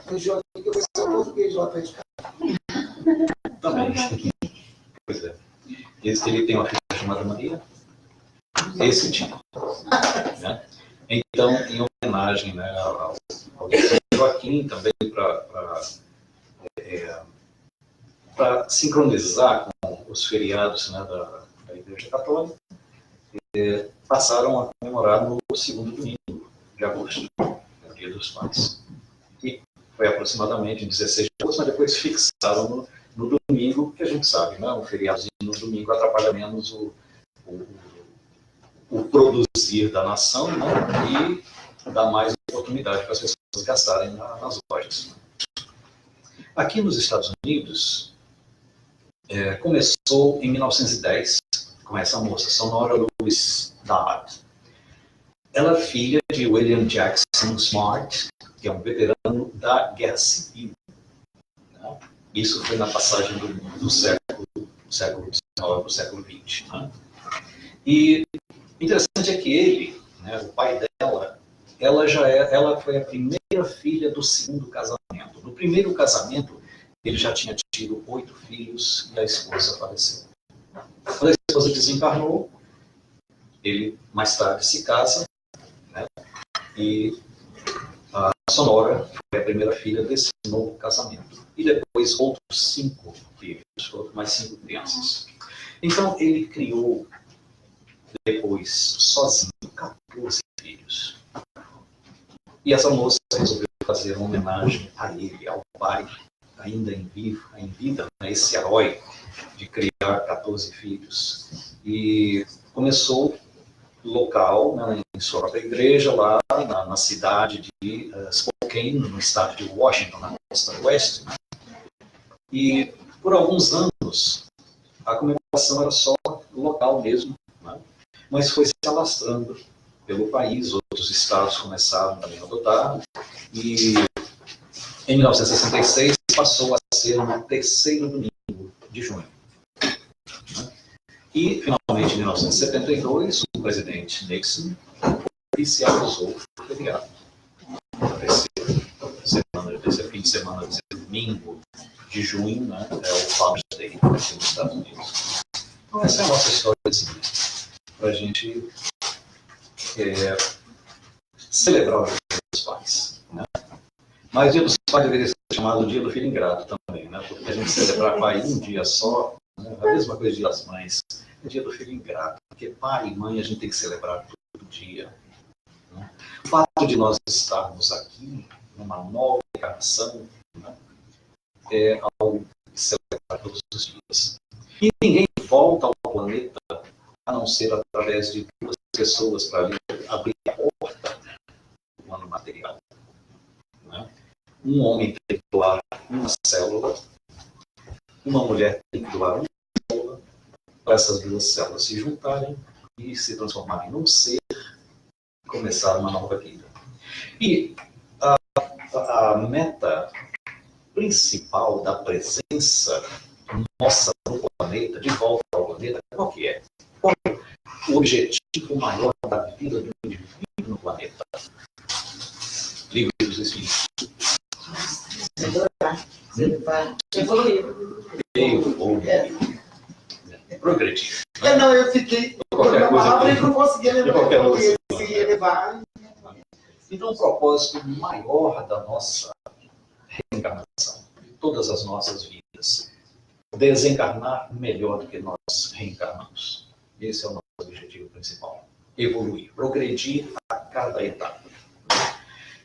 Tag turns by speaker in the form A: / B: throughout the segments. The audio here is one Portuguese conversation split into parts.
A: O João que eu pensei em português lá para cá.
B: Também. Pois é. Ele tem uma filha chamada Maria. Esse tipo. Né? Então, em homenagem, né, ao Joaquim, também para sincronizar com os feriados, né, da Igreja Católica, passaram a comemorar no segundo domingo de agosto, o Dia dos Pais. E foi aproximadamente em 16 de agosto, mas depois fixaram no domingo, que a gente sabe, né, um feriadozinho no domingo atrapalha menos o produzir da nação, né, e dá mais oportunidade para as pessoas gastarem nas lojas. Aqui nos Estados Unidos, começou em 1910 com essa moça, Sonora Lewis Dodd. Ela é filha de William Jackson Smart, que é um veterano da Guerra Civil. Né? Isso foi na passagem do século XIX para o século XX. Né? E interessante é que ele, né, o pai dela, ela foi a primeira filha do segundo casamento. No primeiro casamento, ele já tinha tido 8 filhos e a esposa faleceu. Quando a esposa desencarnou, ele mais tarde se casa, né, e a Sonora foi a primeira filha desse novo casamento. E depois outros 5 filhos, mais 5 crianças. Então ele criou depois, sozinho, 14 filhos. E essa moça resolveu fazer uma homenagem a ele, ao pai, ainda em vida, né, esse herói de criar 14 filhos. E começou local, né, em sua própria igreja, lá na cidade de Spokane, no estado de Washington, na costa oeste. E por alguns anos, a comemoração era só local mesmo, né, mas foi se alastrando pelo país, outros estados começaram também a adotar, e em 1966 passou a ser no terceiro domingo de junho. E, finalmente, em 1972, o presidente Nixon oficializou o feriado. Esse fim de semana, esse domingo de junho, né, é o Father's Day aqui nos Estados Unidos. Então, essa é a nossa história, assim, para a gente celebrar o Dia dos Pais. Né? Mas o Dia dos Pais deveria ser chamado Dia do Filho Ingrato também, né? Porque a gente celebrar pai um dia só, né? A mesma coisa Dia das Mães, é Dia do Filho Ingrato, porque pai e mãe a gente tem que celebrar todo dia. Né? O fato de nós estarmos aqui, numa nova encarnação, né, é algo que celebrar todos os dias. E ninguém volta ao planeta a não ser através de 2 pessoas para abrir a porta do plano material. Né? Um homem tem que doar uma célula, uma mulher tem que doar uma célula, para essas 2 células se juntarem e se transformarem num ser e começar uma nova vida. E a meta principal da presença nossa no planeta, de volta ao planeta, qual que é? Qual é o objetivo maior da vida do indivíduo no planeta? Livro dos Espíritos. Progredir.
A: Não, eu fiquei na palavra e não conseguia lembrar se elevar.
B: Então, o propósito maior da nossa reencarnação, de todas as nossas vidas, desencarnar melhor do que nós reencarnamos. Esse é o nosso objetivo principal. Evoluir, progredir a cada etapa.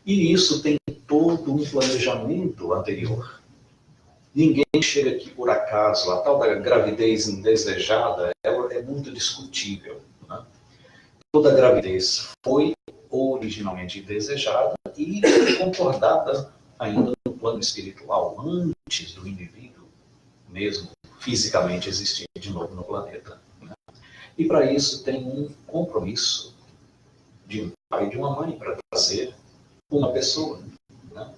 B: E isso tem todo um planejamento anterior. Ninguém chega aqui por acaso. A tal da gravidez indesejada, ela é muito discutível. Né? Toda gravidez foi originalmente desejada e concordada ainda no plano espiritual, antes do indivíduo mesmo fisicamente existir de novo no planeta. Né? E para isso tem um compromisso de um pai e de uma mãe para trazer uma pessoa. Né?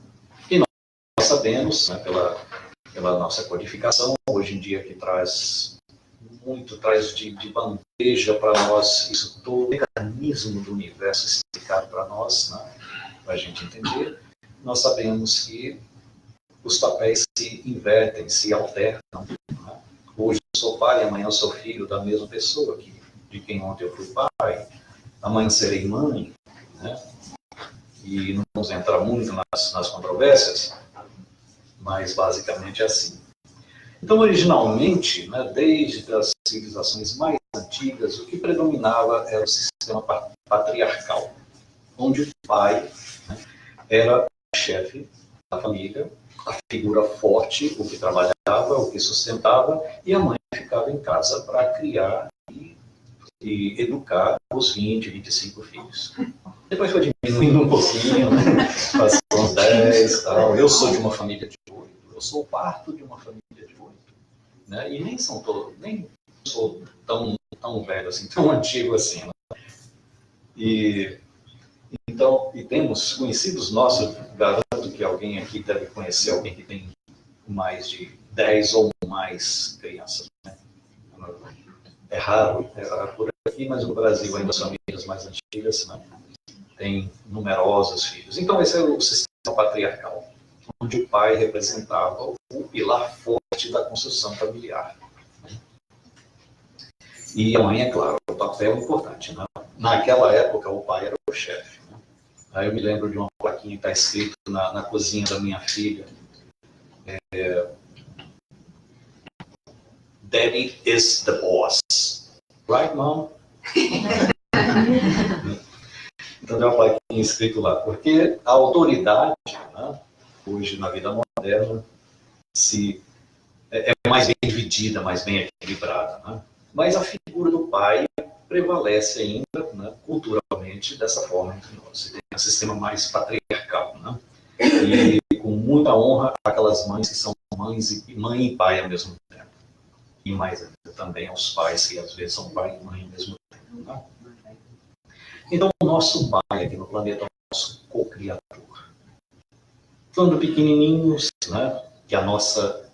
B: E nós sabemos, né, pela nossa codificação, hoje em dia que traz de bandeja para nós isso todo, o mecanismo do universo explicado para nós, né? para a gente entender, nós sabemos que os papéis se invertem, se alternam. Né? Hoje eu sou pai, amanhã eu sou filho da mesma pessoa, de quem ontem eu fui pai, amanhã serei mãe, né? E não vamos entrar muito nas controvérsias, mas basicamente é assim. Então, originalmente, né, desde as civilizações mais antigas, o que predominava era o sistema patriarcal, onde o pai, né, era o chefe da família, a figura forte, o que trabalhava, o que sustentava, e a mãe ficava em casa para criar e educar os 20, 25 filhos. Depois foi diminuindo um pouquinho, né? Passou uns 10 tal. Eu sou de uma família de 8. Eu sou o quarto de uma família de 8. Né? E nem sou tão velho assim, tão antigo assim. Né? E temos conhecidos nossos, garanto que alguém aqui deve conhecer alguém que tem mais de 10 ou mais crianças. Né? É raro por aqui, mas no Brasil ainda são famílias mais antigas, né? Tem numerosos filhos. Então esse é o sistema patriarcal, onde o pai representava o pilar forte da construção familiar. E a mãe, é claro, o papel importante. Né? Naquela época o pai era o chefe. Né? Aí eu me lembro de uma plaquinha que está escrito na cozinha da minha filha, Daddy is the boss. Right, mom? Então tem uma plaquinha escrito lá, porque a autoridade, né, hoje na vida moderna, é mais bem dividida, mais bem equilibrada. Né? Mas a figura do pai prevalece ainda, né, culturalmente, dessa forma entre nós. Você tem um sistema mais patriarcal. Né? E com muita honra aquelas mães que são mãe e pai ao mesmo tempo. E mais ainda também aos pais que às vezes são pai e mãe ao mesmo tempo. Né? Então, o nosso pai aqui no planeta é o nosso co-criador. Quando pequenininhos, né, que a nossa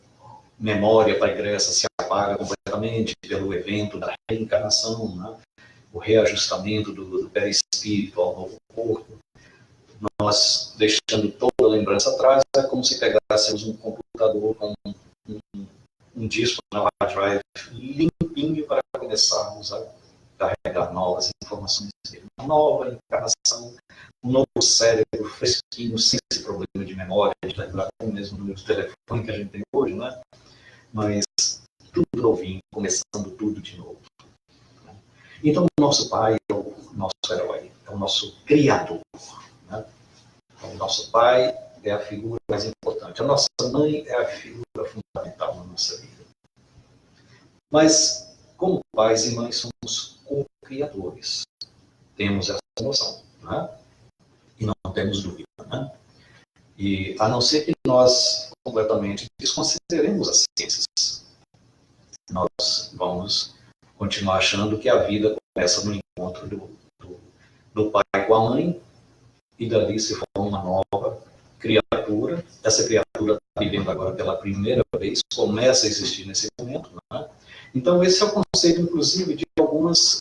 B: memória pregressa se apaga completamente pelo evento da reencarnação, né, o reajustamento do perispírito ao novo corpo, nós, deixando toda a lembrança atrás, é como se pegássemos um computador com um disco, um hard drive limpinho para começarmos a carregar novas informações. Uma nova encarnação, um novo cérebro fresquinho, sem esse problema de memória, de lembrar o mesmo número de telefone que a gente tem hoje, né? Mas tudo novinho, começando tudo de novo. Então, o nosso pai é o nosso herói, é o nosso criador. Né? Então, o nosso pai é a figura mais importante. A nossa mãe é a figura fundamental na nossa vida. Mas, como pais e mães, somos co-criadores. Temos essa noção, né? E não temos dúvida. Né? E a não ser que nós completamente desconsideremos as ciências, nós vamos continuar achando que a vida começa no encontro do pai com a mãe, e dali se forma uma nova criatura. Essa criatura está vivendo agora pela primeira vez, começa a existir nesse momento. Né? Então, esse é o conceito, inclusive, de algumas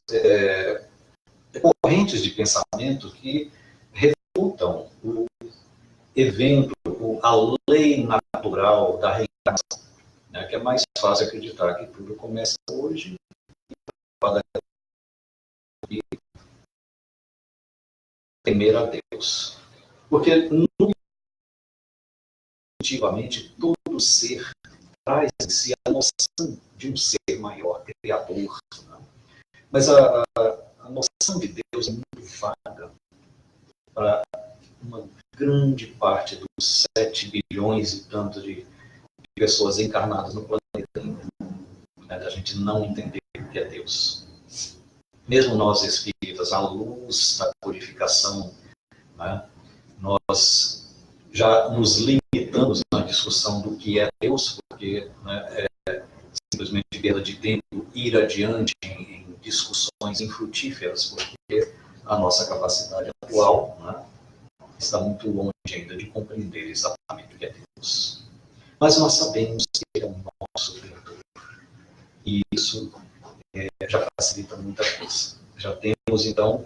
B: correntes de pensamento que refutam o evento, a lei natural da reencarnação, né? Que é mais fácil acreditar que tudo começa hoje e temer a Deus. Porque, definitivamente, todo ser traz em si a noção de um ser maior, criador. Né? Mas a noção de Deus é muito vaga para uma grande parte dos 7 bilhões e tanto de pessoas encarnadas no planeta ainda. Né? A gente não entender o que é Deus. Mesmo nós espíritas, à luz da purificação, né, nós já nos limitamos na discussão do que é Deus, porque, né, é simplesmente perda de tempo ir adiante em discussões infrutíferas, porque a nossa capacidade atual, né, está muito longe ainda de compreender exatamente o que é Deus. Mas nós sabemos que Ele é o nosso Criador. E isso já facilita muita coisa. Já temos, então,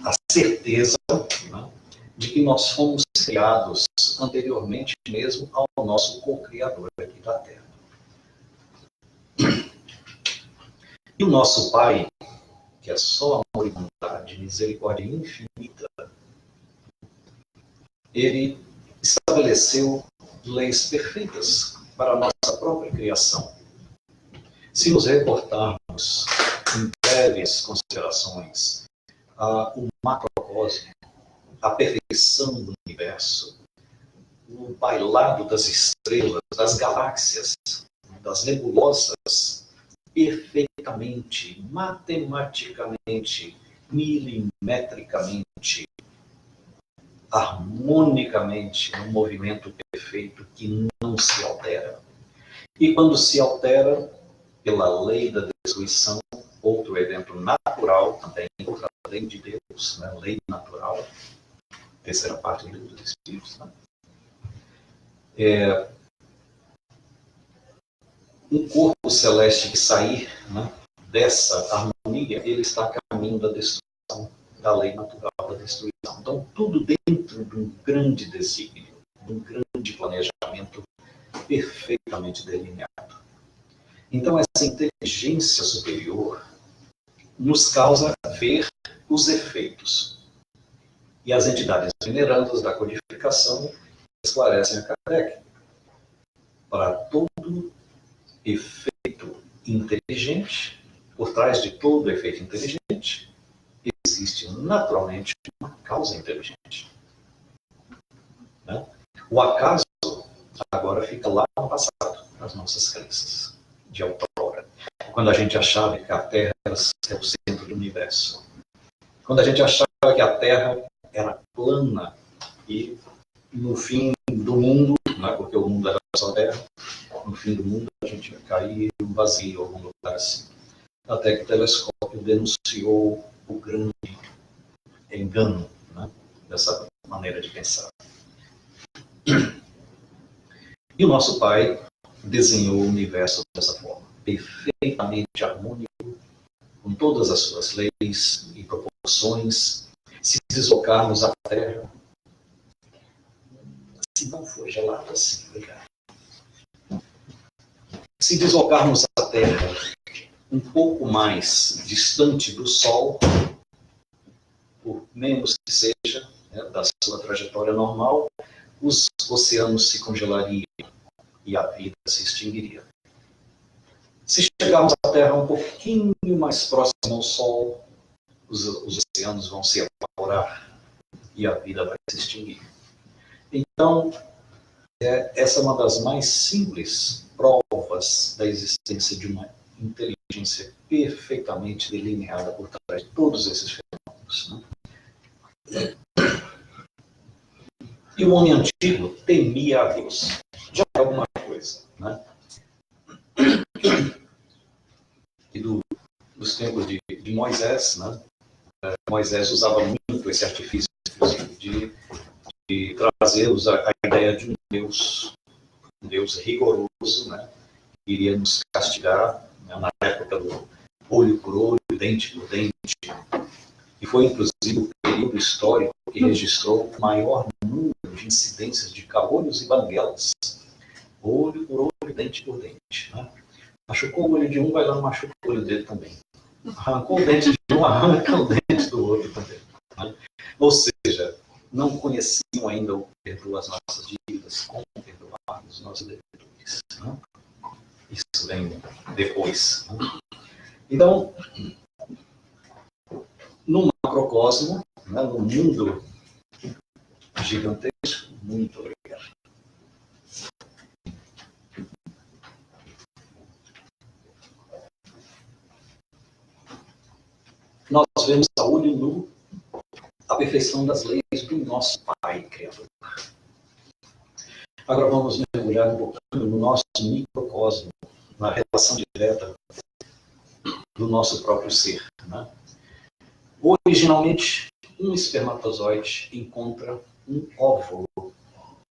B: a certeza, né, de que nós fomos criados anteriormente mesmo ao nosso co-criador aqui da Terra. E o nosso Pai, que é só amor e bondade, misericórdia infinita, ele estabeleceu leis perfeitas para a nossa própria criação. Se nos reportarmos em breves considerações o macrocosmo, a perfeição do universo, o bailado das estrelas, das galáxias, das nebulosas, perfeitamente, matematicamente, milimetricamente, harmonicamente, um movimento perfeito que não se altera. E quando se altera, pela lei da destruição, outro evento natural também, outra lei de Deus, né? Lei natural, terceira parte do livro dos Espíritos, né? Um corpo celeste que sair, né, dessa harmonia, ele está a caminho da destruição, da lei natural da destruição. Então, tudo dentro de um grande desígnio, de um grande planejamento perfeitamente delineado. Então, essa inteligência superior nos causa ver os efeitos. E as entidades venerandas da codificação esclarecem a Kardec. Para todo efeito inteligente, por trás de todo efeito inteligente, existe naturalmente uma causa inteligente. Né? O acaso agora fica lá no passado, nas nossas crenças de outrora. Quando a gente achava que a Terra era o centro do universo. Quando a gente achava que a Terra era plana e no fim do mundo, né, porque o mundo era só Terra, no fim do mundo a gente ia cair em um vazio, algum lugar assim. Até que o telescópio denunciou o grande engano, né, dessa maneira de pensar. E o nosso Pai desenhou o universo dessa forma, perfeitamente harmônico, com todas as suas leis e proporções. Se deslocarmos a Terra, se não for gelado assim, obrigado. Se deslocarmos a Terra um pouco mais distante do Sol, por menos que seja, né, da sua trajetória normal, os oceanos se congelariam e a vida se extinguiria. Se chegarmos à Terra um pouquinho mais próximo ao Sol, os oceanos vão se evaporar e a vida vai se extinguir. Então, essa é uma das mais simples provas da existência de uma inteligência perfeitamente delineada por trás de todos esses fenômenos. Né? E o homem antigo temia a Deus. Já é alguma coisa. Né? E dos tempos de Moisés, né? Moisés usava muito esse artifício de trazer-nos a ideia de um Deus rigoroso, né? Que iria nos castigar, né? Na época do olho por olho, dente por dente. E foi, inclusive, o período histórico que registrou o maior número de incidências de caolhos e banguelas. Olho por olho, dente por dente. Né? Machucou o olho de um, vai lá e machuca o olho dele também. Arrancou o dente de um, arranca o dente do outro também. Né? Ou seja, não conheciam ainda o perdoa as nossas dívidas, como perdoar os nossos devedores. Né? Isso vem depois. Né? Então, no macrocosmo, né, no mundo gigantesco, muito obrigado. Nós vemos a olho nu a perfeição das leis do nosso Pai Criador. Agora vamos mergulhar um pouquinho no nosso microcosmo, na relação direta do nosso próprio ser. Né? Originalmente, um espermatozoide encontra um óvulo.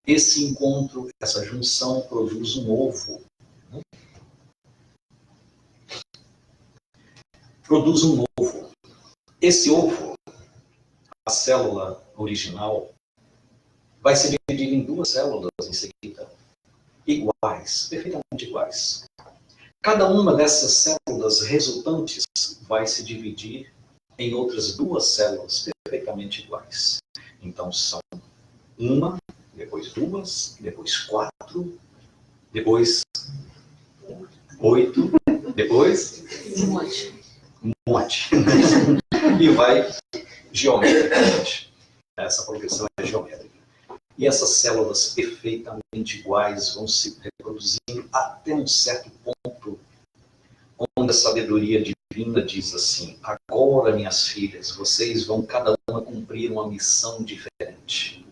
B: Esse encontro, essa junção, produz um ovo. Né? Produz um ovo. Esse ovo a célula original vai se dividir em duas células em seguida, iguais, perfeitamente iguais. Cada uma dessas células resultantes vai se dividir em outras duas células perfeitamente iguais. Então são uma, depois duas, depois quatro, depois 8, depois um monte. E vai geometricamente. Essa progressão é geométrica. E essas células perfeitamente iguais vão se reproduzindo até um certo ponto, onde a sabedoria divina diz assim: agora, minhas filhas, vocês vão cada uma cumprir uma missão diferente.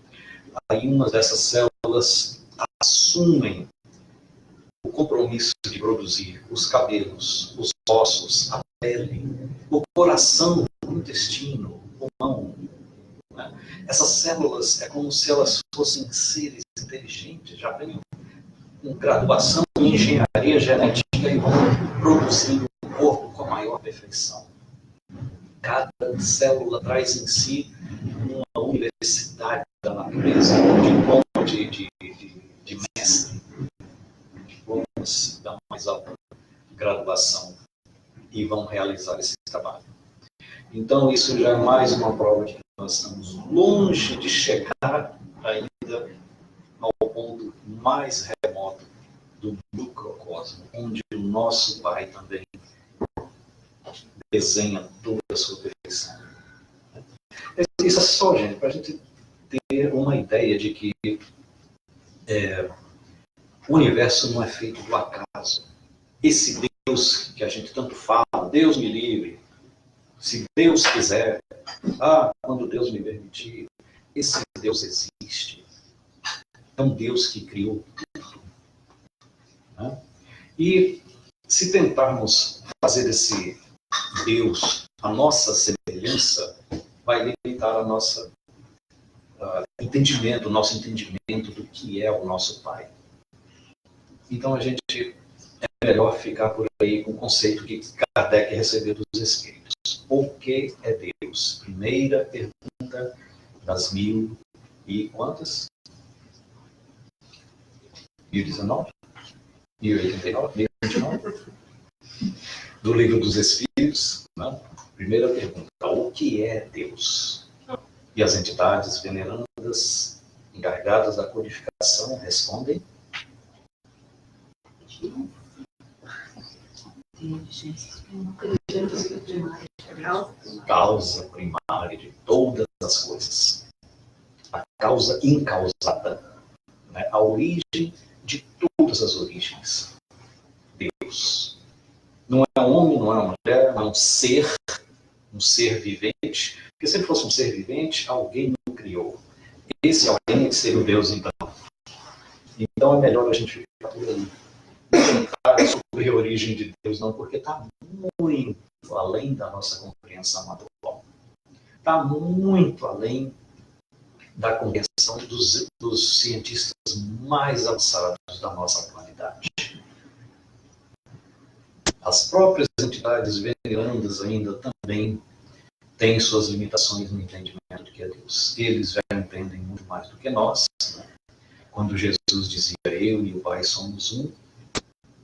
B: Aí uma dessas células assumem o compromisso de produzir os cabelos, os ossos, a pele, o coração, o intestino, o pulmão. Né? Essas células é como se elas fossem seres inteligentes, já têm uma graduação em engenharia genética e vão produzindo um corpo com a maior perfeição. Cada célula traz em si uma universidade da natureza, de mestre, diplomas da mais alta graduação, e vão realizar esse trabalho. Então, isso já é mais uma prova de que nós estamos longe de chegar ainda ao ponto mais remoto do microcosmo, onde o nosso Pai também desenha toda a sua perfeição. Isso é só, gente, para a gente ter uma ideia de que o universo não é feito do acaso. Esse Deus que a gente tanto fala, Deus me livre, se Deus quiser, quando Deus me permitir, esse Deus existe. É um Deus que criou tudo. Né? E se tentarmos fazer desse Deus a nossa semelhança, vai limitar a nossa entendimento, o nosso entendimento do que é o nosso Pai. Então a gente é melhor ficar por aí com o conceito que Kardec recebeu dos Espíritos. O que é Deus? Primeira pergunta das 1000 e quantas? 1019? 1089? 1029? Do Livro dos Espíritos. Né? Primeira pergunta: o que é Deus? E as entidades venerandas encarregadas da codificação respondem: causa primária de todas as coisas. A causa incausada. Né? A origem de todas as origens. Deus. Não é um homem, não é uma mulher, não é um ser vivente. Porque se ele fosse um ser vivente, alguém o criou. Esse alguém seria o Deus, então. Então é melhor a gente ficar por aí. Não tentar descobrir a origem de Deus, não, porque está muito além da nossa compreensão atual. Está muito além da compreensão dos cientistas mais avançados da nossa humanidade. As próprias entidades venerandas ainda também têm suas limitações no entendimento do que é Deus. Eles já entendem muito mais do que nós. Né? Quando Jesus dizia: eu e o Pai somos um,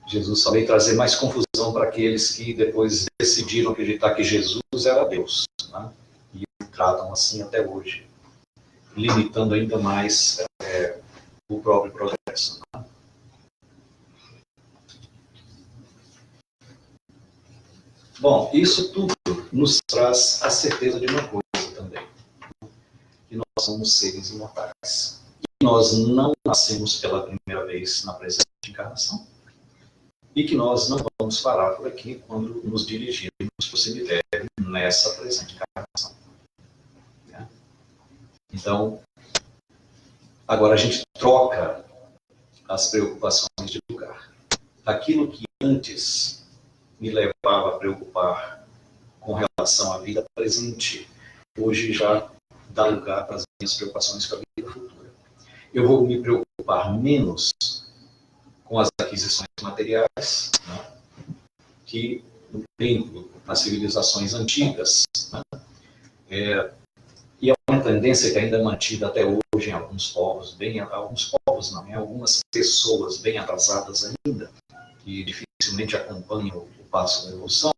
B: Jesus só veio trazer mais confusão para aqueles que depois decidiram acreditar que Jesus era Deus. Né? E tratam assim até hoje, limitando ainda mais o próprio progresso. Né? Bom, isso tudo nos traz a certeza de uma coisa também: que nós somos seres imortais. E nós não nascemos pela primeira vez na presente encarnação. E que nós não vamos parar por aqui quando nos dirigirmos para o cemitério nessa presente encarnação. Né? Então, agora a gente troca as preocupações de lugar. Aquilo que antes me levava a preocupar com relação à vida presente, hoje já dá lugar para as minhas preocupações com a vida futura. Eu vou me preocupar menos com as aquisições materiais, né, que no tempo, nas civilizações antigas, né, e uma tendência que ainda é mantida até hoje em alguns povos, em algumas pessoas bem atrasadas ainda, que dificilmente acompanham o passo da evolução.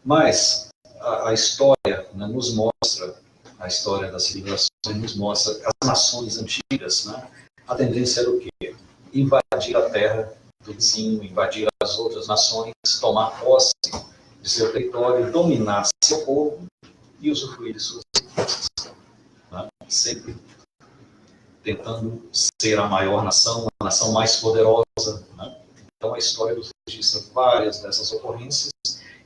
B: Mas a história, né, nos mostra, a história das civilizações nos mostra as nações antigas, né? A tendência era o quê? Invadir a terra do vizinho, invadir as outras nações, tomar posse de seu território, dominar seu povo e usufruir de suas riquezas, né? Sempre tentando ser a maior nação, a nação mais poderosa, né? Então a história nos registra várias dessas ocorrências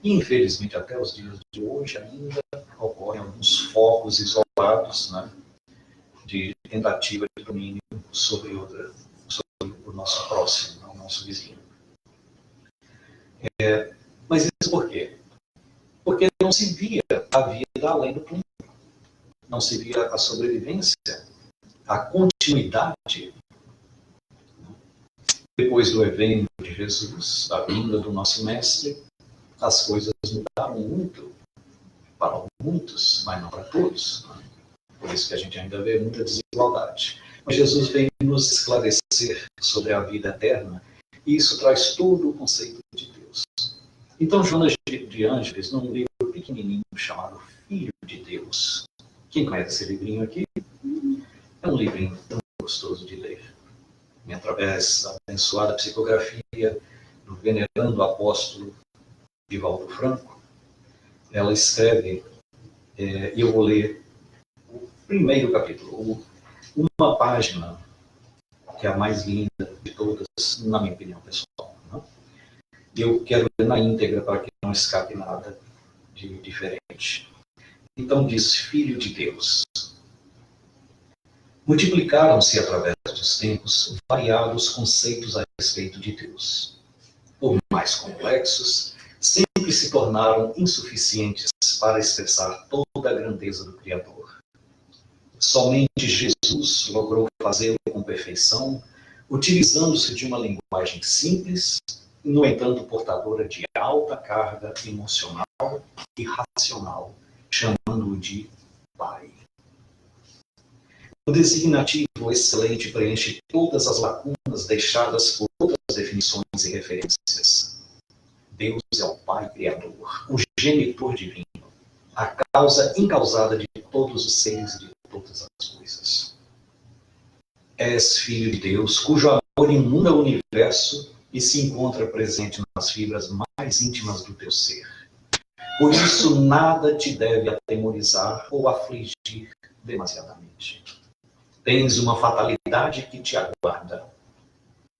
B: e, infelizmente, até os dias de hoje ainda ocorrem alguns focos isolados, né, de tentativa de domínio sobre o nosso próximo, o nosso vizinho. Mas isso por quê? Porque não se via a vida além do túmulo. Não se via a sobrevivência, a continuidade. Depois do evento de Jesus, da vinda do nosso Mestre, as coisas mudaram muito para muitos, mas não para todos. Por isso que a gente ainda vê muita desigualdade. Mas Jesus vem nos esclarecer sobre a vida eterna, e isso traz todo o conceito de Deus. Então, Jonas de Ângeles, num livro pequenininho chamado Filho de Deus. Quem conhece esse livrinho aqui? É um livrinho tão gostoso de ler. E através da abençoada psicografia do venerando apóstolo Divaldo Franco, ela escreve, e eu vou ler o primeiro capítulo, uma página, que é a mais linda de todas, na minha opinião pessoal. Né? Eu quero ler na íntegra para que não escape nada de diferente. Então diz: Filho de Deus. Multiplicaram-se através dos tempos variados conceitos a respeito de Deus. Por mais complexos, sempre se tornaram insuficientes para expressar toda a grandeza do Criador. Somente Jesus logrou fazê-lo com perfeição, utilizando-se de uma linguagem simples, no entanto portadora de alta carga emocional e racional, chamando-o de Pai. O designativo excelente preenche todas as lacunas deixadas por outras definições e referências. Deus é o Pai Criador, o genitor divino, a causa incausada de todos os seres e de todas as coisas. És Filho de Deus, cujo amor inunda o universo e se encontra presente nas fibras mais íntimas do teu ser. Por isso, nada te deve atemorizar ou afligir demasiadamente. Tens uma fatalidade que te aguarda,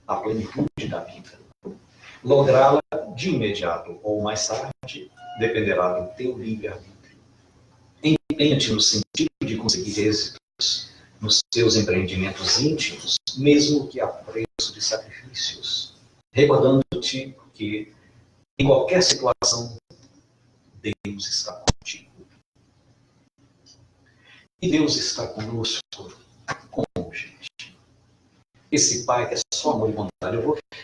B: a plenitude da vida. Lográ-la de imediato ou mais tarde dependerá do teu livre-arbítrio. Empenha-te no sentido de conseguir êxitos nos teus empreendimentos íntimos, mesmo que a preço de sacrifícios, recordando-te que, em qualquer situação, Deus está contigo. E Deus está conosco. Como, gente? Esse Pai que é só amor e bondade.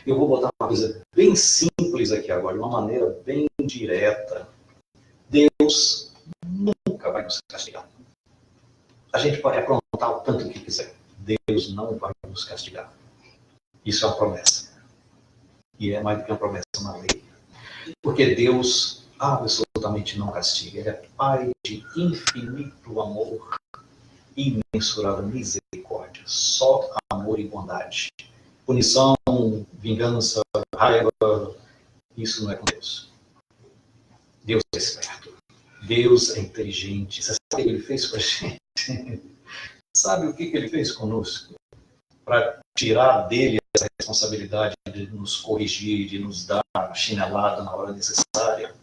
B: Eu vou botar uma coisa bem simples aqui agora, de uma maneira bem direta. Deus nunca vai nos castigar. A gente pode aprontar o tanto que quiser. Deus não vai nos castigar. Isso é uma promessa. E é mais do que uma promessa, uma lei. Porque Deus absolutamente não castiga. Ele é Pai de infinito amor e imensurável misericórdia. Só amor e bondade. Punição, vingança, raiva, isso não é com Deus. Deus é esperto. Deus é inteligente. Você sabe o que ele fez com a gente? Sabe o que ele fez conosco? Para tirar dele essa responsabilidade de nos corrigir, de nos dar a chinelada na hora necessária,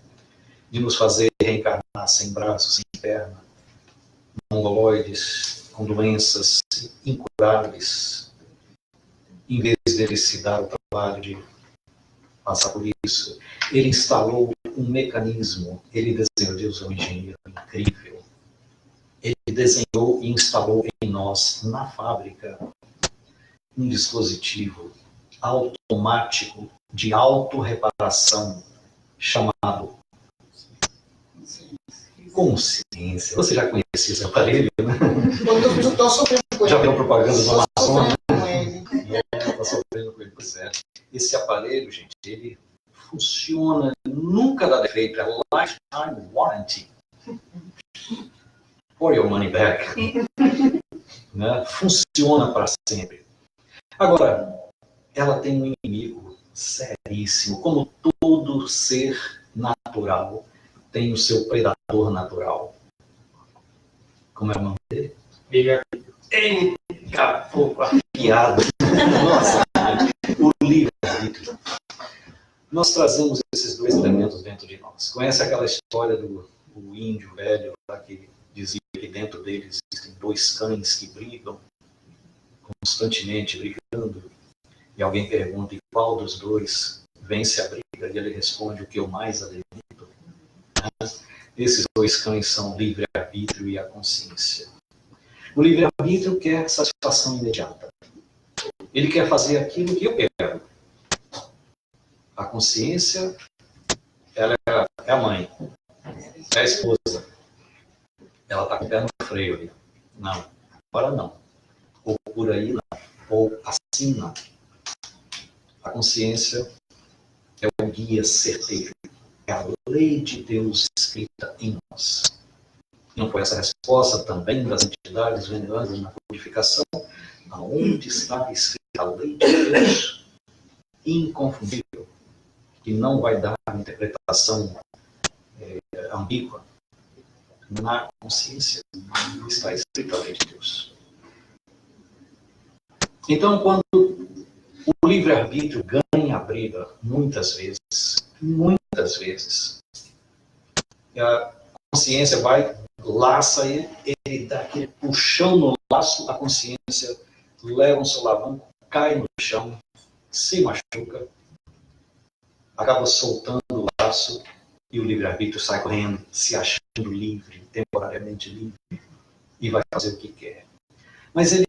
B: de nos fazer reencarnar sem braço, sem perna, mongoloides, com doenças incuráveis. Em vez dele se dar o trabalho de passar por isso, ele instalou um mecanismo. Ele desenhou, Deus é um engenheiro incrível. Ele desenhou e instalou em nós, na fábrica, um dispositivo automático de autorreparação chamado Consciência. Você já conhecia esse aparelho, né?
A: Eu tô sofrendo com ele.
B: Já viu propaganda do
A: Tô
B: Amazon?
A: sofrendo com ele.
B: Está sofrendo com ele. Pois é. Esse aparelho, gente, ele funciona, nunca dá defeito, é lifetime warranty. For your money back. Né? Funciona para sempre. Agora, ela tem um inimigo seríssimo, como todo ser natural tem o seu predador natural. Como é o nome dele? Ele acabou com a piada. Nossa, o livre-arbítrio. Nós trazemos esses dois elementos dentro de nós. Conhece aquela história do índio velho lá que dizia que dentro deles existem dois cães que brigam, constantemente brigando, e alguém pergunta, e qual dos dois vence a briga? E ele responde, o que eu mais alimento. Esses dois cães são o livre-arbítrio e a consciência. O livre-arbítrio quer satisfação imediata. Ele quer fazer aquilo que eu quero. A consciência, ela é a mãe, é a esposa. Ela está com o pé no freio ali. Não, agora não. Ou por aí não. Ou assim não. A consciência é o guia certeiro. É a lei de Deus escrita em nós. Não foi essa a resposta também das entidades venerando na codificação? Aonde está escrita a lei de Deus? Inconfundível. Que não vai dar interpretação ambígua. Na consciência está escrita a lei de Deus. Então, quando o livre-arbítrio ganha a briga, muitas vezes, a consciência vai, laça ele dá aquele puxão no laço, a consciência leva um solavanco, cai no chão, se machuca, acaba soltando o laço e o livre-arbítrio sai correndo, se achando livre, temporariamente livre, e vai fazer o que quer. Mas o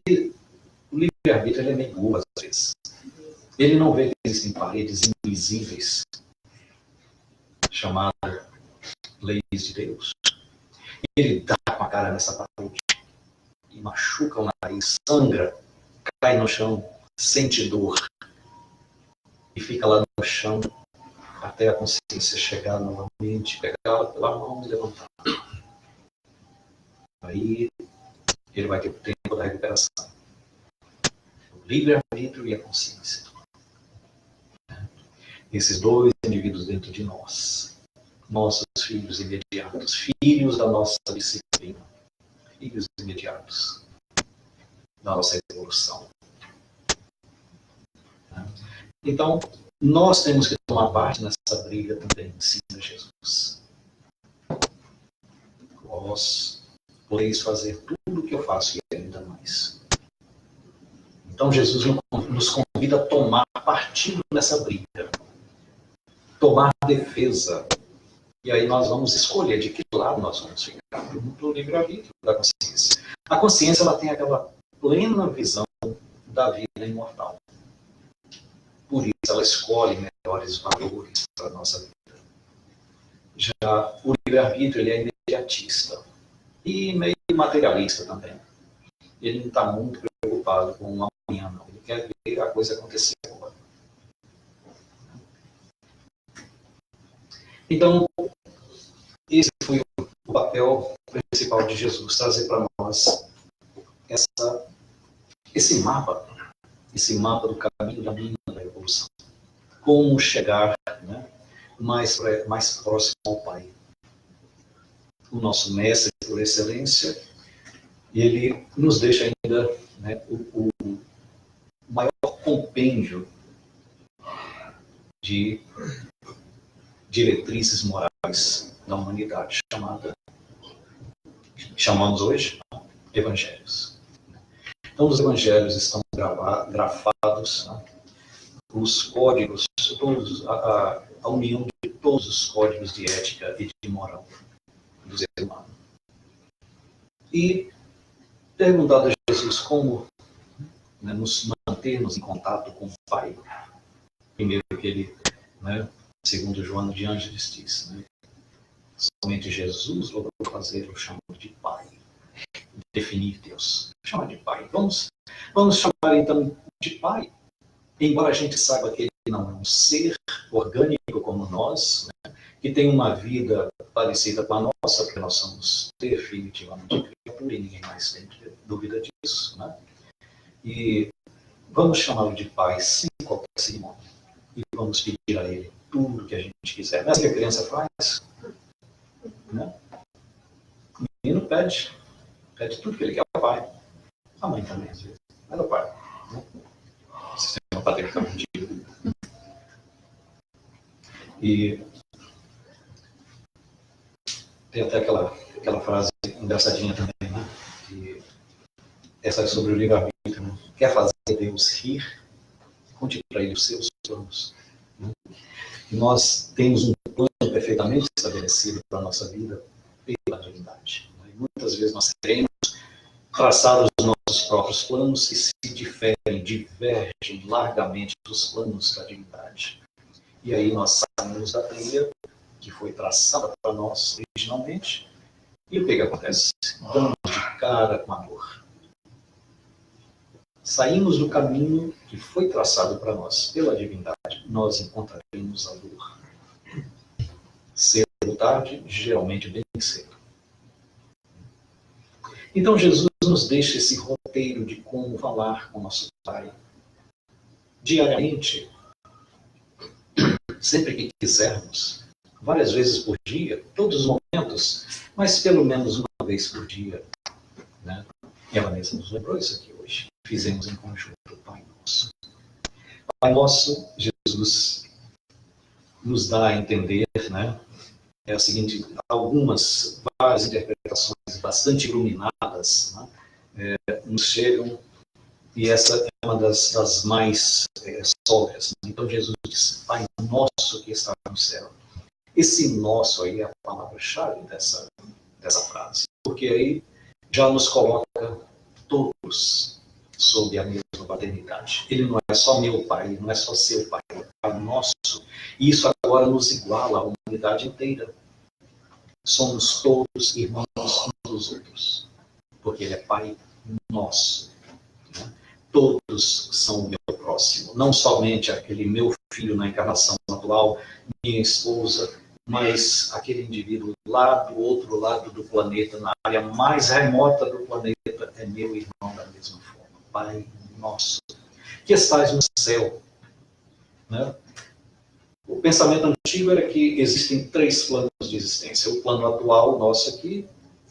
B: livre-arbítrio é meio burro às vezes. Ele não vê que existem paredes invisíveis, chamadas leis de Deus. Ele dá com a cara nessa parede e machuca o nariz, sangra, cai no chão, sente dor e fica lá no chão até a consciência chegar novamente, pegá-la pela mão e levantar. Aí ele vai ter o tempo da recuperação. O livre-arbítrio e a consciência. Esses dois indivíduos dentro de nós, nossos filhos imediatos, filhos da nossa disciplina, filhos imediatos da nossa evolução. Então, nós temos que tomar parte nessa briga também, sim, Jesus. Vós podeis fazer tudo o que eu faço e ainda mais. Então, Jesus nos convida a tomar partido nessa briga. Tomar defesa. E aí nós vamos escolher de que lado nós vamos ficar. Do livre-arbítrio, da consciência. A consciência ela tem aquela plena visão da vida imortal. Por isso ela escolhe melhores valores para a nossa vida. Já o livre-arbítrio ele é imediatista. E meio materialista também. Ele não está muito preocupado com o amanhã, não. Ele quer ver a coisa acontecer agora. Então, esse foi o papel principal de Jesus, trazer para nós esse mapa do caminho da minha evolução. Como chegar, né, mais próximo ao Pai. O nosso mestre por excelência, ele nos deixa ainda, né, o maior compêndio de diretrizes morais da humanidade, chamamos hoje evangelhos. Então, nos evangelhos estão grafados, né, os códigos, a união de todos os códigos de ética e de moral do ser humano. E perguntado a Jesus como, né, nos mantermos em contato com o Pai. Primeiro que ele, né, segundo Joana de Ângeles diz, né, Somente Jesus logrou fazer o chamado de Pai. Definir Deus. Chamar de Pai. Vamos chamar então de Pai. Embora a gente saiba que ele não é um ser orgânico como nós, né, que tem uma vida parecida com a nossa, porque nós somos definitivamente criatura e ninguém mais tem dúvida disso. Né? E vamos chamá-lo de Pai sem qualquer cerimônia. E vamos pedir a ele tudo que a gente quiser. Não é assim que a criança faz? Né? O menino pede tudo que ele quer ao pai. A mãe também, às vezes. Mas o pai. Né? O sistema patriarcal antigo. E tem até aquela frase engraçadinha também, né? Que essa é sobre o livre-arbítrio. Né? Quer fazer Deus rir? Conte para ele os seus planos. Né? E nós temos um plano perfeitamente estabelecido para a nossa vida pela divindade. Né? E muitas vezes nós queremos traçar os nossos próprios planos que se divergem largamente dos planos da divindade. E aí nós saímos da trilha que foi traçada para nós originalmente. E o que acontece? Damos de cara com a dor. Saímos do caminho que foi traçado para nós pela divindade, nós encontraremos a dor. Cedo ou tarde, geralmente bem cedo. Então Jesus nos deixa esse roteiro de como falar com nosso Pai. Diariamente, sempre que quisermos, várias vezes por dia, todos os momentos, mas pelo menos uma vez por dia. Né? Ela mesma nos lembrou isso aqui hoje. Fizemos em conjunto o Pai Nosso. Pai Nosso, Jesus nos dá a entender, né? É o seguinte, várias interpretações bastante iluminadas, né? Nos chegam, e essa é uma das mais sóbrias. Então Jesus diz, Pai Nosso que está no céu. Esse nosso aí é a palavra-chave dessa frase, porque aí já nos coloca todos sob a mesma paternidade. Ele não é só meu pai, ele não é só seu pai, é o Pai Nosso. E isso agora nos iguala à humanidade inteira. Somos todos irmãos uns dos outros, porque ele é Pai Nosso. Né? Todos são o meu próximo, não somente aquele meu filho na encarnação atual, minha esposa, mas aquele indivíduo lá do outro lado do planeta, na área mais remota do planeta, é meu irmão da mesma forma. Pai Nosso, que estás no céu. Né? O pensamento antigo era que existem 3 planos de existência. O plano atual nosso aqui,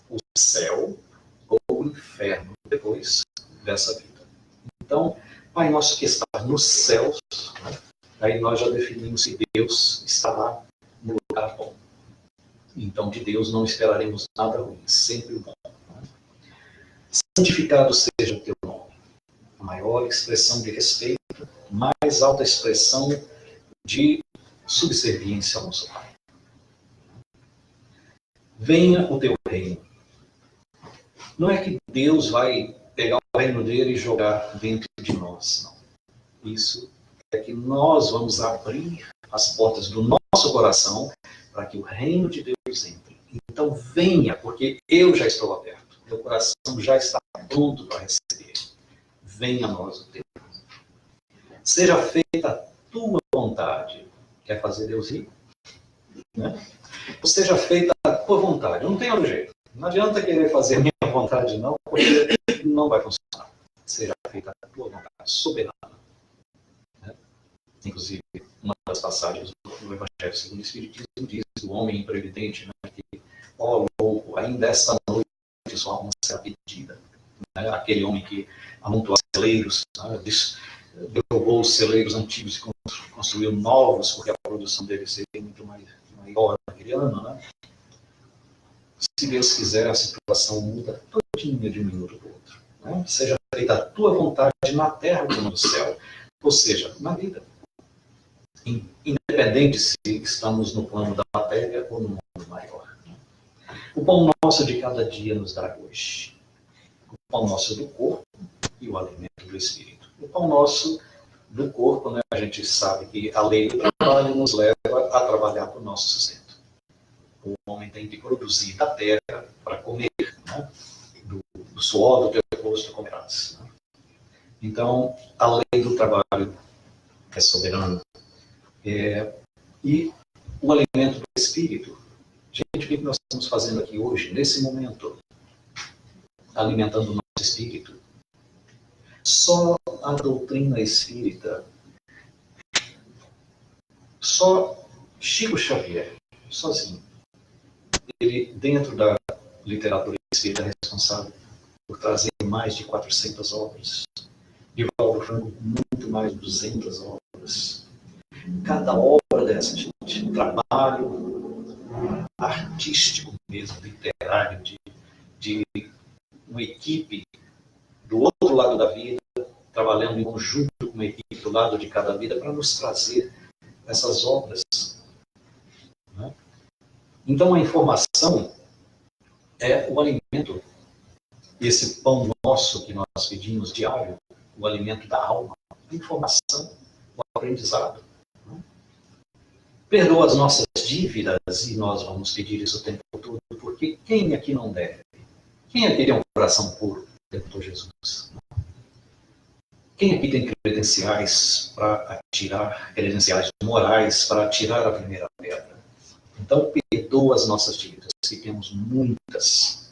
B: o céu ou o inferno, depois dessa vida. Então, Pai Nosso que está nos céus, né? Aí nós já definimos que Deus está lá no lugar bom. Então, de Deus não esperaremos nada ruim, sempre o bom. Né? Santificado seja o teu nome. A maior expressão de respeito, mais alta expressão de subserviência ao nosso Pai. Venha o teu reino. Não é que Deus vai pegar o reino dele e jogar dentro de nós, não. Isso é que nós vamos abrir as portas do nosso coração para que o reino de Deus entre. Então venha, porque eu já estou aberto. Meu coração já está pronto para receber. Venha a nós o teu. Seja feita a tua vontade. Quer fazer Deus rico? Né? Ou seja feita a tua vontade. Não tem outro jeito. Não adianta querer fazer a minha vontade, não, porque não vai funcionar. Seja feita a tua vontade, soberana. Né? Inclusive, uma das passagens do Evangelho segundo o Espiritismo diz do homem imprevidente, né, que, ó louco, ainda esta noite sua alma será pedida. Né? Aquele homem que amontoou celeiros, né, derrubou os celeiros antigos e construiu novos, porque a produção dele seria muito maior naquele ano. Né? Se Deus quiser, a situação muda todinha de um minuto para o outro. Né? Seja feita a tua vontade na terra como no céu. Ou seja, na vida. Independente se estamos no plano da matéria ou no mundo maior. O pão nosso de cada dia nos dá hoje. O pão nosso do corpo e o alimento do espírito. O pão nosso do corpo, né, a gente sabe que a lei do trabalho nos leva a trabalhar para o nosso sustento. o homem tem que produzir da terra para comer, né? Do suor do teu rosto comerás. Né? Então, a lei do trabalho é soberana. E o alimento do espírito. Gente, o que nós estamos fazendo aqui hoje, nesse momento? Alimentando o nosso espírito. Só a doutrina espírita, só Chico Xavier, sozinho, ele, dentro da literatura espírita, é responsável por trazer mais de 400 obras. Divaldo Franco, muito mais de 200 obras. Cada obra dessa, gente, um trabalho artístico mesmo, literário, de uma equipe do outro lado da vida, trabalhando em conjunto com uma equipe do lado de cada vida, para nos trazer essas obras. Né? Então, a informação é o alimento, esse pão nosso que nós pedimos diário, o alimento da alma, a informação, o aprendizado. Né? Perdoa as nossas dívidas, e nós vamos pedir isso o tempo todo, porque quem aqui não deve? Quem aqui tem um coração puro, perguntou Jesus? Quem aqui tem credenciais para atirar, credenciais morais para atirar a primeira pedra? Então, perdoa as nossas dívidas, que temos muitas.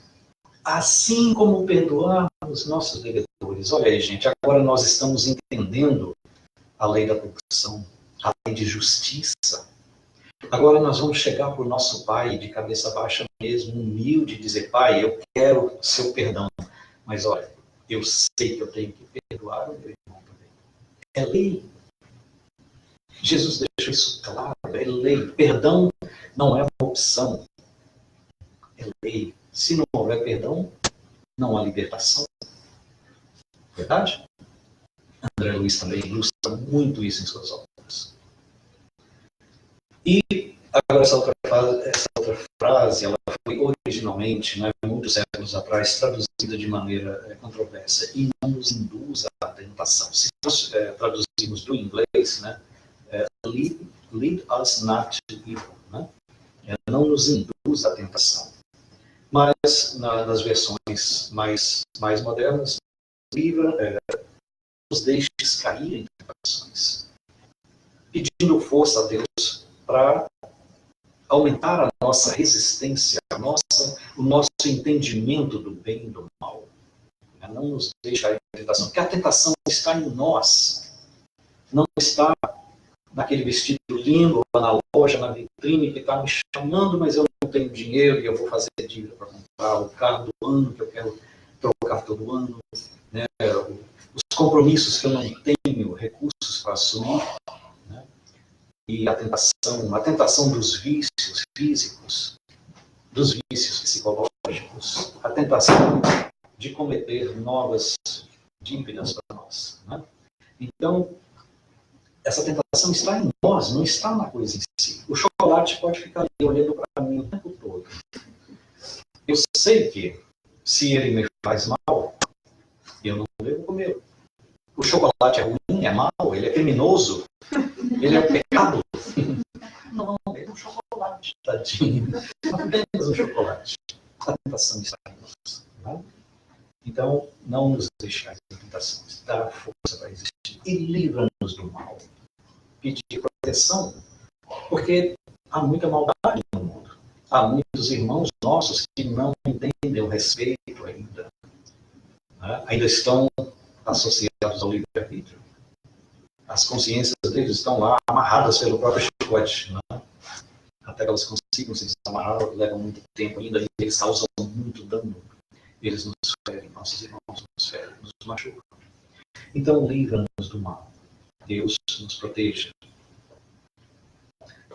B: Assim como perdoamos nossos devedores. Olha aí, gente, agora nós estamos entendendo a lei da produção, a lei de justiça. Agora nós vamos chegar para o nosso Pai de cabeça baixa mesmo, humilde, e dizer: Pai, eu quero seu perdão. Mas olha, eu sei que eu tenho que perdoar o meu irmão também. É lei. Jesus deixou isso claro, é lei. Perdão não é uma opção. É lei. Se não houver perdão, não há libertação. Verdade? André Luiz também ilustra muito isso em suas obras. E agora essa outra frase, ela foi originalmente, né, muitos séculos atrás, traduzida de maneira controversa. E não nos induz à tentação. Se nós traduzimos do inglês, né, lead us not to evil, né? Não nos induz à tentação. Mas nas versões mais modernas, nos deixes cair em tentações, pedindo força a Deus para aumentar a nossa resistência, o nosso entendimento do bem e do mal. Não nos deixe cair em tentação, porque a tentação está em nós, não está naquele vestido lindo lá na loja, na vitrine, que está me chamando, mas eu não tenho dinheiro e eu vou fazer dívida para comprar o carro do ano que eu quero trocar todo ano, né? Os compromissos que eu não tenho recursos para assumir, né? E a tentação dos vícios físicos, dos vícios psicológicos, a tentação de cometer novas dívidas para nós, né? Então, essa tentação está em nós, não está na coisa em si. O chocolate pode ficar ali olhando para mim o tempo todo. Eu sei que, se ele me faz mal, eu não devo comer. O chocolate é ruim, é mau, ele é criminoso, ele é um pecado. Não, é um chocolate, tadinho. Apenas um chocolate. A tentação está em nós. Tá? Então, não nos deixar em tentações. Dá força para existir. E livra-nos do mal. Pedir proteção, porque há muita maldade no mundo. Há muitos irmãos nossos que não entendem o respeito ainda. Né? Ainda estão associados ao livre-arbítrio. As consciências deles estão lá amarradas pelo próprio chicote. Né? Até que elas consigam se desamarrar, levam muito tempo ainda, e eles causam muito dano. Eles nos ferem, nossos irmãos nos ferem, nos machucam. Então, livra-nos do mal. Deus nos proteja.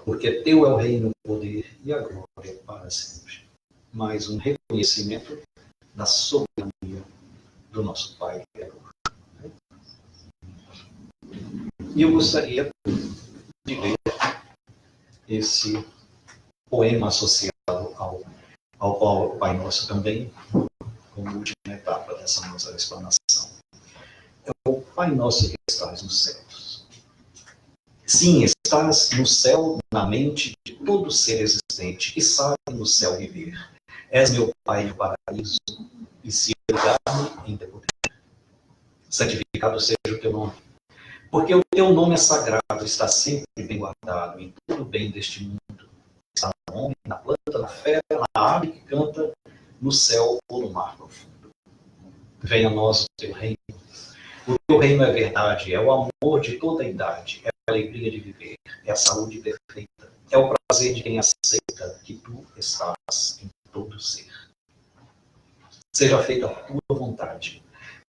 B: Porque teu é o reino, o poder e a glória para sempre. Mais um reconhecimento da soberania do nosso Pai Criador. E eu gostaria de ler esse poema associado ao Pai Nosso também, como última etapa dessa nossa explanação. É o Pai Nosso que estás nos céus. Sim, estás no céu, na mente de todo ser existente, que sabe no céu viver. És meu Pai do paraíso, e se eu ligar-me em teu poder. Santificado seja o teu nome, porque o teu nome é sagrado, está sempre bem guardado em todo o bem deste mundo. Está no homem, na planta, na fera, na ave que canta, no céu ou no mar profundo. Venha a nós o teu reino. O teu reino é verdade, é o amor de toda a idade, é a alegria de viver, é a saúde perfeita, é o prazer de quem aceita que tu estás em todo ser. Seja feita a tua vontade.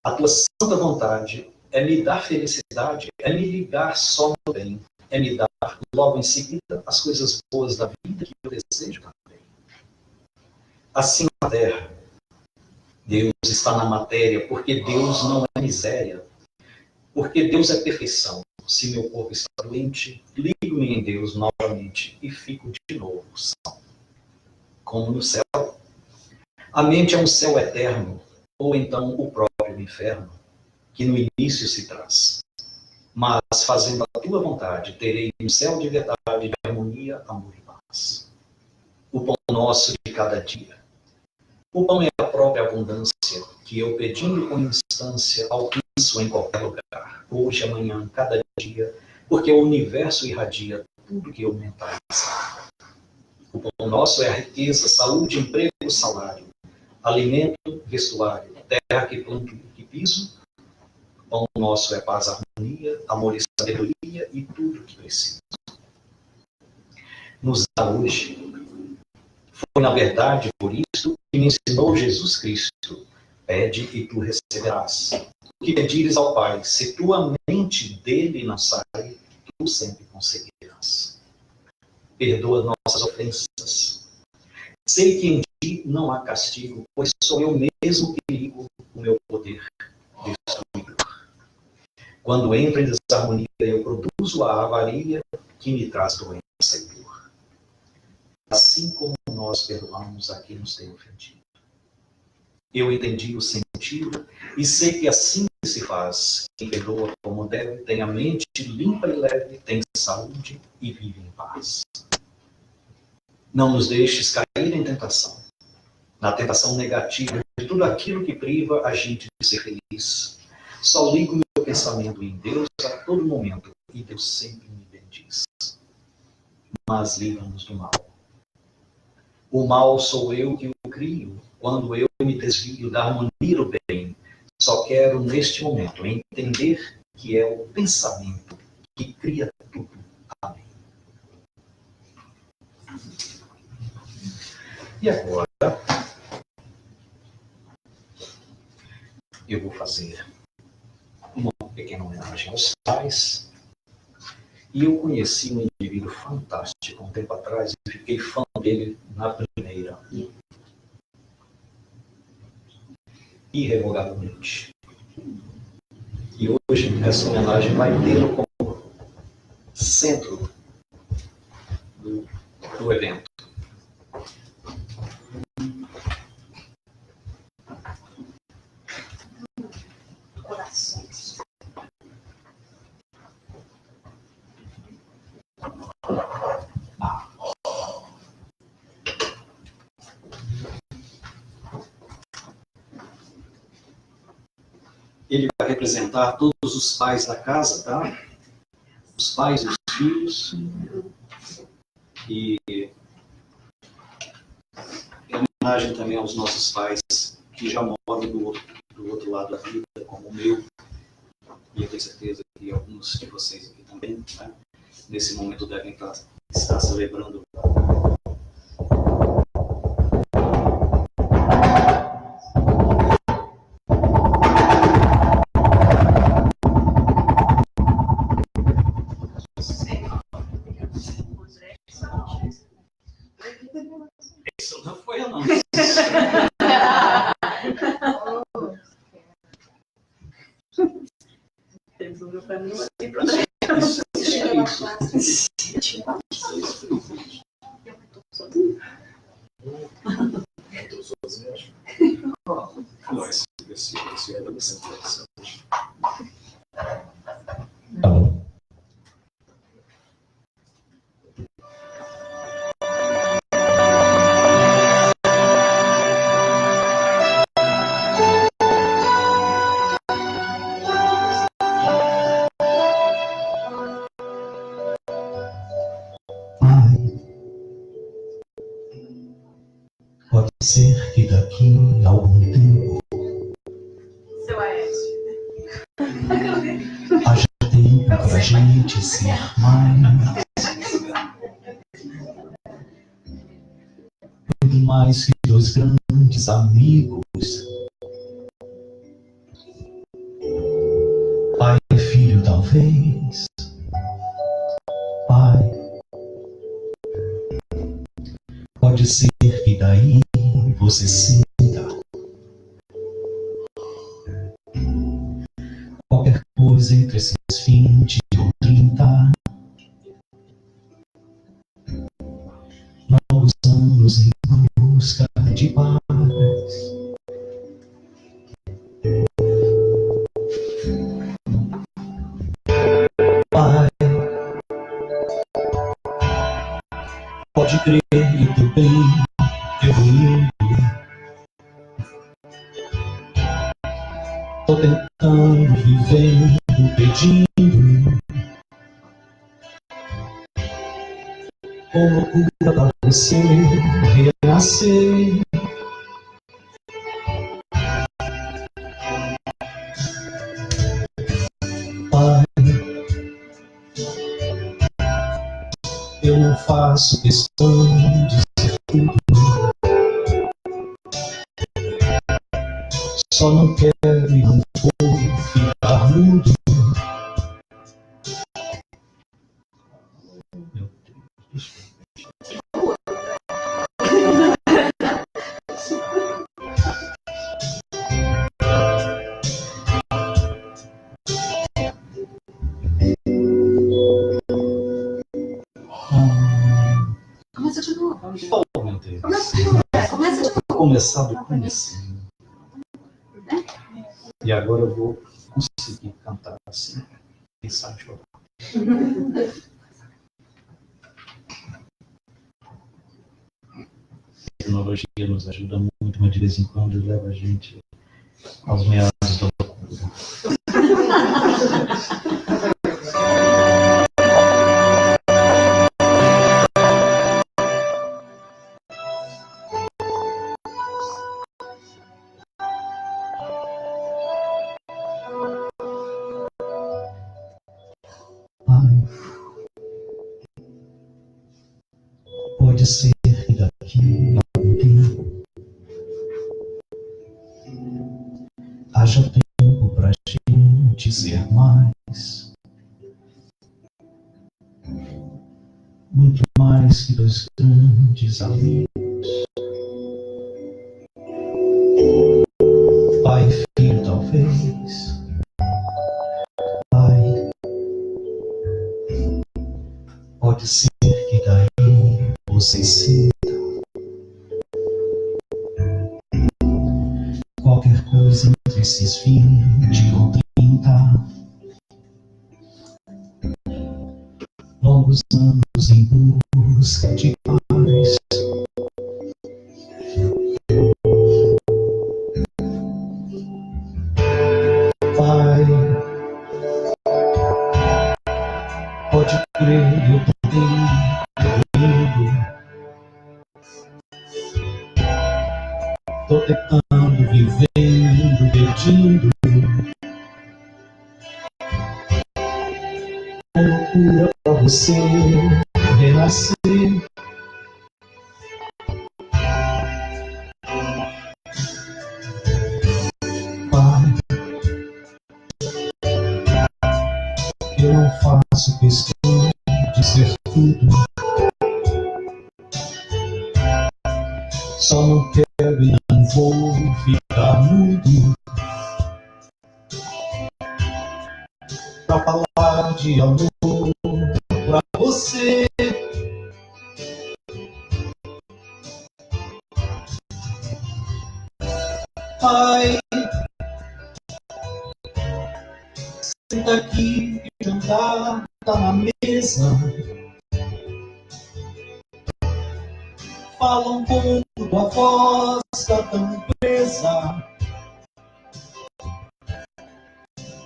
B: A tua santa vontade é me dar felicidade, é me ligar só no bem, é me dar logo em seguida as coisas boas da vida que eu desejo também. Assim na terra, Deus está na matéria, porque Deus não é miséria, porque Deus é perfeição. Se meu corpo está doente, ligo-me em Deus novamente e fico de novo são. Como no céu. A mente é um céu eterno, ou então o próprio inferno, que no início se traz. Mas, fazendo a tua vontade, terei um céu de verdade, de harmonia, amor e paz. O pão nosso de cada dia. O pão é a própria abundância, que eu, pedindo com instância, alcanço em qualquer lugar, hoje, amanhã, cada dia, porque o universo irradia tudo que eu mentalizo. O pão nosso é a riqueza, saúde, emprego, salário, alimento, vestuário, terra que planto e que piso. O pão nosso é paz, harmonia, amor e sabedoria e tudo o que preciso. Nos dá hoje. Foi, na verdade, por isto que me ensinou Jesus Cristo. Pede e tu receberás. O que pedires ao Pai, se tua mente dele não sai, tu sempre conseguirás. Perdoa nossas ofensas. Sei que em ti não há castigo, pois sou eu mesmo que ligo o meu poder destruidor. Quando entro em desarmonia, eu produzo a avaria que me traz doença e dor. Assim como nós perdoamos a quem nos tem ofendido. Eu entendi o sentido e sei que assim se faz. Quem perdoa como deve, tem a mente limpa e leve, tem saúde e vive em paz. Não nos deixes cair em tentação. Na tentação negativa de tudo aquilo que priva a gente de ser feliz. Só ligo meu pensamento em Deus a todo momento e Deus sempre me bendiz. Mas livra-nos do mal. O mal sou eu que o crio, quando eu me desvio da harmonia do bem. Só quero, neste momento, entender que é o pensamento que cria tudo. Amém. E agora, eu vou fazer uma pequena homenagem aos pais. E eu conheci um indivíduo fantástico um tempo atrás e fiquei fã dele na primeira. Irrevogavelmente. E hoje essa homenagem vai tê-lo como centro do evento.
C: Corações.
B: Ele vai representar todos os pais da casa, tá? Os pais e os filhos. E é homenagem também aos nossos pais que já moram do outro lado da vida, como o meu. E eu tenho certeza que alguns de vocês aqui também, né, nesse momento devem estar celebrando. Isso não foi eu, não.
C: Temos um grupo ali para
B: Esse é da concentração.
D: ser que daqui a algum tempo
C: Seu Aécio.
D: haja tempo pra gente ser mais. Muito mais que dois grandes amigos. Pai e filho, talvez. Pai, pode ser que daí você sinta qualquer coisa entre esses 20 ou 30 novos anos em busca de paz. Pai, pode crer que o teu bem evoluindo. Tô tentando, vivendo, pedindo com loucura pra você renascer. Pai, eu não faço questão de ser tudo, só não quero e não vou ficar mudo. Meu Deus.
C: Começa de novo.
D: Oh, meu Deus.
C: Começa de novo.
D: Vou começar do começo. E agora eu vou conseguir cantar assim. Pensar em chorar. A tecnologia nos ajuda muito, mas de vez em quando leva a gente aos meados da loucura. Pai, pode ser que daqui a algum tempo haja tempo pra gente ser mais. Muito mais que dois grandes amigos. Pai e filho, talvez. Pai, pode ser que daí você sinta qualquer coisa entre esses 20 ou 30 longos anos em busca de paz. Pai, pode crer, eu também evoluindo. Tô tentando, vivendo, pedindo com loucura pra você renascer. Pai, eu não faço questão de ser tudo, só não quero e não vou ficar mudo pra falar de amor pra você. Pai, senta aqui e o jantar tá na mesa. Fala um pouco, tua voz tá tão presa.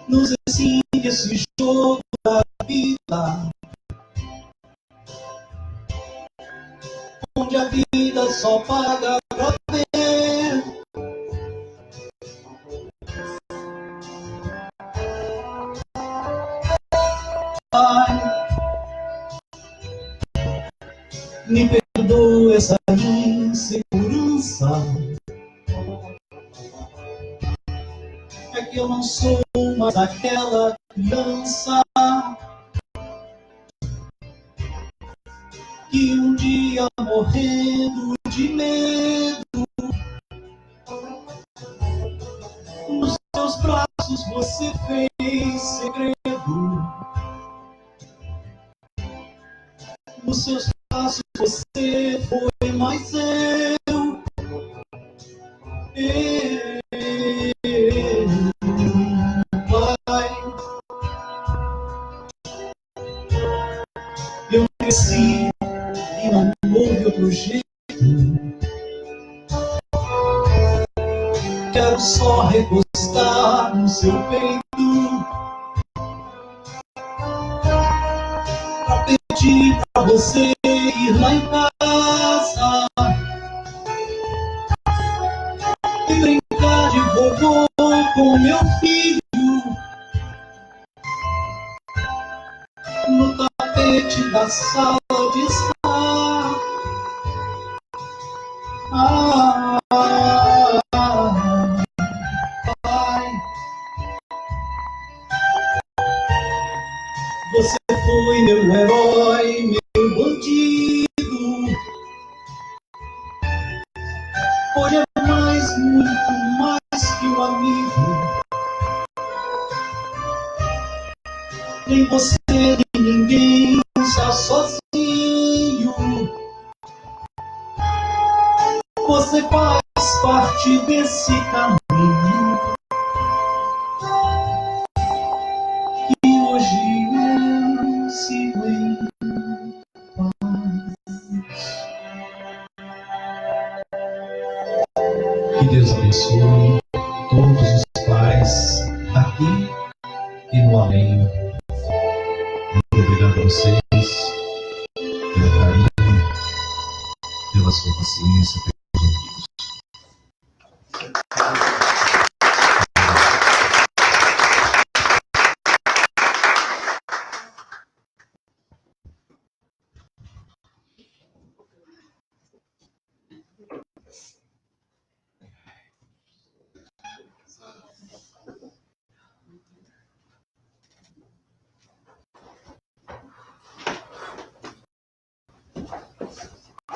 D: Nos ensine esse jogo da vida, onde a vida só paga pra ver.
E: Me perdoa essa insegurança. É que eu não sou mais aquela criança que um dia, morrendo de medo, nos seus braços você fez segredo. Nos seus braços você foi mais eu. Pai, eu cresci e não houve outro jeito. Quero só recostar no seu peito pra pedir pra você ir lá em casa e brincar de vovô com meu filho no tapete da sala de estar. Pai, você foi meu herói, meu bandido. Hoje é mais, muito mais que um amigo. Nem você, nem ninguém está sozinho. Você faz parte desse caminho que hoje eu sigo em paz. Que Deus abençoe todos os pais aqui e no além. Muito obrigado a vocês pelo carinho, pela sua paciência, pelos ouvidos.